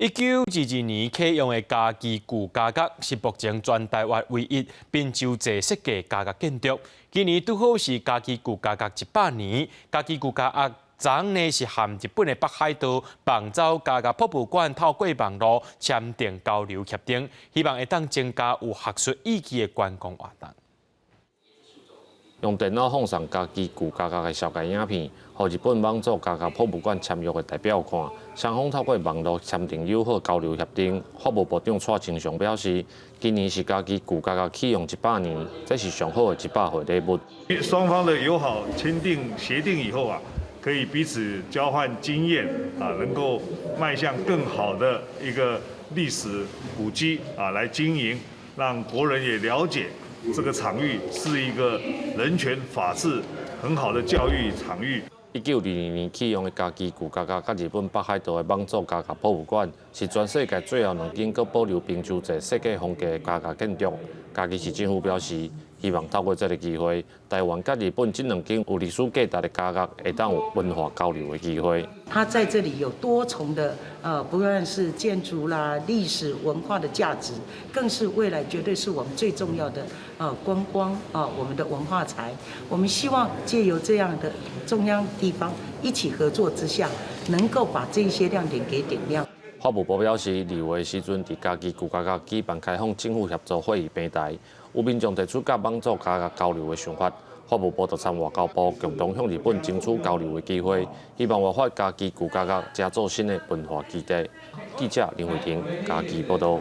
1922年启用的家己旧家乐是目前全台湾唯一滨州制设计家乐建筑。今年拄好是家己旧家乐100年，家己旧家乐昨呢是和日本的北海道棒洲家乐博物馆透过网络签订交流协定，希望会当增加有学术意义的观光活动。用电脑放上家己旧家乐的小解影片，予日本网洲家乐博物馆签约的代表看。双方透过网络签订友好交流协定。法务部长蔡清祥表示，今年是家己旧家乐启用100年，这是上好的100岁礼物。双方的友好签订协定以后啊，可以彼此交换经验啊，能够迈向更好的一个历史古迹啊来经营，让国人也了解。这个场域是一个人权法治很好的教育场域。1922年启用的家己旧家乐，甲日本北海道的网洲家乐博物馆，是全世界最后2间阁保留滨州制设计风格的家乐建筑。家己市政府表示，希望透过这个机会，台湾甲日本这2间有历史价值的家乐，会当有文化交流的机会。它在这里有多重的不论是建筑啦、历史文化的价值，更是未来绝对是我们最重要的观光我们的文化财。我们希望借由这样的中央地方一起合作之下，能够把这些亮点给点亮。法务部表示，2月时阵伫家己旧家乐举办开放政府协作会议平台，有民众提出甲网洲家乐交流的想法。法务部就参外交部共同向日本争取交流的机会，希望活发家己旧家乐，加做新的文化基地。记者林慧婷，家己报道。